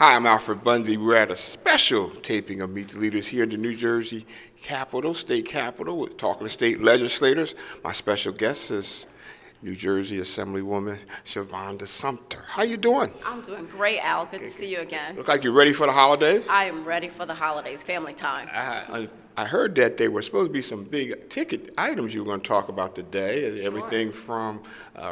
Hi, I'm Alfred Bundy. We're at a special taping of Meet the Leaders here in the New Jersey Capitol, state capitol. We're talking to state legislators. My special guest is New Jersey Assemblywoman Shavonda Sumter. How you doing? I'm doing great, Al. Good to see you again. Look like you're ready for the holidays? I am ready for the holidays, family time. I heard that there were supposed to be some big ticket items you were going to talk about today. Everything from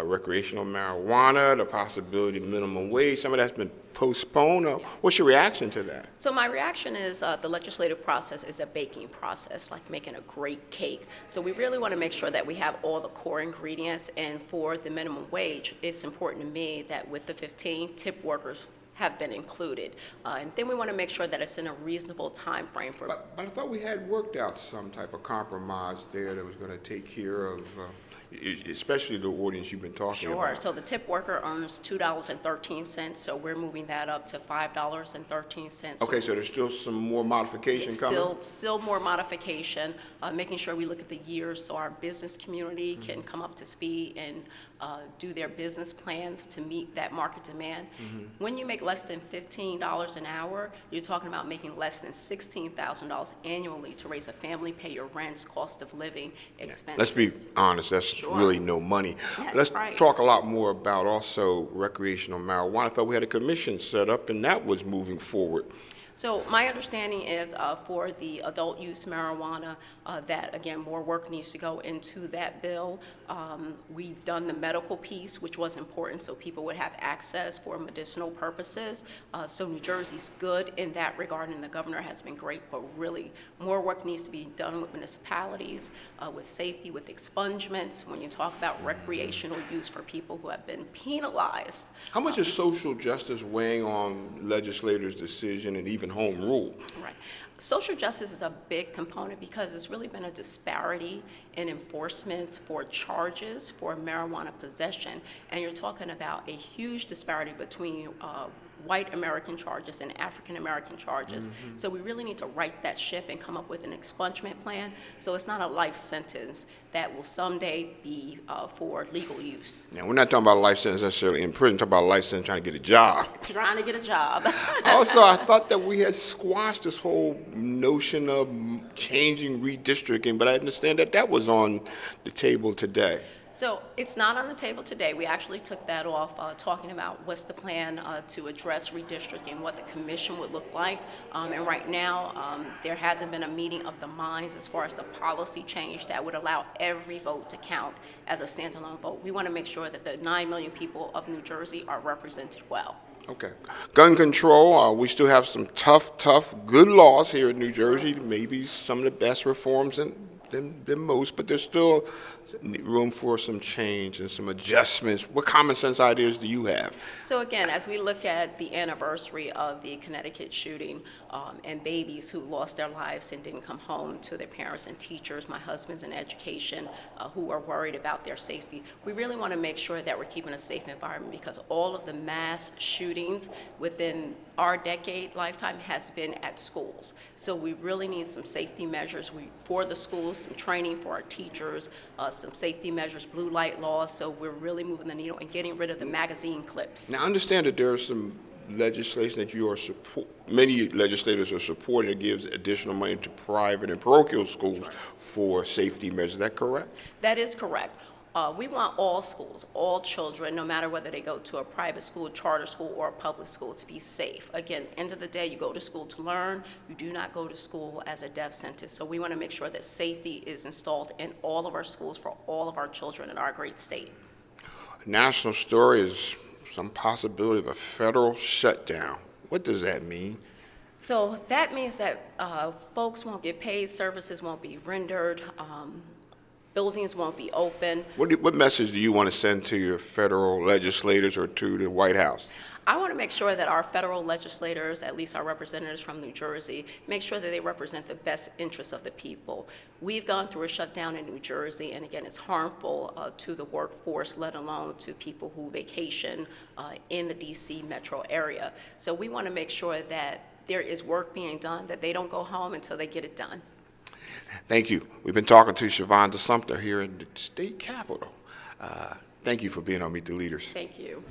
recreational marijuana, the possibility of minimum wage. Some of that's been postponed. What's your reaction to that? So my reaction is the legislative process is a baking process, like making a great cake. So we really want to make sure that we have all the core ingredients. And for the minimum wage, it's important to me that with the 15 tip workers have been included. And then we want to make sure that it's in a reasonable time frame for. But I thought we had worked out some type of compromise there that was going to take care of, especially the audience you've been talking about. Sure. So the tip worker earns $2.13, so we're moving that up to $5.13. Okay, so there's still some more modification coming? Still more modification, making sure we look at the years so our business community can come up to speed and do their business plans to meet that market demand. When you make less than $15 an hour, you're talking about making less than $16,000 annually to raise a family, pay your rents, cost of living, expenses. Let's be honest, that's really no money. Yeah, Let's right. talk a lot more about also recreational marijuana. I thought we had a commission set up and that was moving forward. So my understanding is for the adult use marijuana that, again, more work needs to go into that bill. We've done the medical piece, which was important, so people would have access for medicinal purposes. So New Jersey's good in that regard, and the governor has been great, but really more work needs to be done with municipalities, with safety, with expungements, when you talk about recreational use for people who have been penalized. How much is social justice weighing on legislators' decision and even home rule? Right. Social justice is a big component because there's really been a disparity in enforcement for charges for marijuana possession. And you're talking about a huge disparity between white American charges and African American charges. So we really need to right that ship and come up with an expungement plan so it's not a life sentence that will someday be for legal use. Now, we're not talking about a life sentence necessarily in prison, we're talking about a life sentence trying to get a job. Trying to get a job. Also, I thought that we had squashed this whole notion of changing redistricting, but I understand that that was on the table today. So it's not on the table today. We actually took that off, talking about what's the plan to address redistricting, what the commission would look like. And right now, there hasn't been a meeting of the minds as far as the policy change that would allow every vote to count as a standalone vote. We want to make sure that the 9 million people of New Jersey are represented well. Okay. Gun control, we still have some tough, good laws here in New Jersey, maybe some of the best reforms than most, but there's still room for some change and some adjustments. What common sense ideas do you have? So again, as we look at the anniversary of the Connecticut shooting and babies who lost their lives and didn't come home to their parents and teachers, my husband's in education, who are worried about their safety, we really want to make sure that we're keeping a safe environment because all of the mass shootings within our decade lifetime has been at schools. So we really need some safety measures for the schools, some training for our teachers, some safety measures, blue light laws, so we're really moving the needle and getting rid of the magazine clips. Now, I understand that there is some legislation that you are many legislators are supporting that gives additional money to private and parochial schools for safety measures. Is that correct? That is correct. We want all schools, all children, no matter whether they go to a private school, charter school, or a public school, to be safe. Again, end of the day, you go to school to learn. You do not go to school as a death sentence. So we want to make sure that safety is installed in all of our schools for all of our children in our great state. A national story is some possibility of a federal shutdown. What does that mean? So that means that folks won't get paid, services won't be rendered, buildings won't be open. What message do you want to send to your federal legislators or to the White House? I want to make sure that our federal legislators, at least our representatives from New Jersey, make sure that they represent the best interests of the people. We've gone through a shutdown in New Jersey, and again, it's harmful to the workforce, let alone to people who vacation in the DC metro area. So we want to make sure that there is work being done, that they don't go home until they get it done. Thank you. We've been talking to Shavonda Sumter here in the state capitol. Thank you for being on Meet the Leaders. Thank you.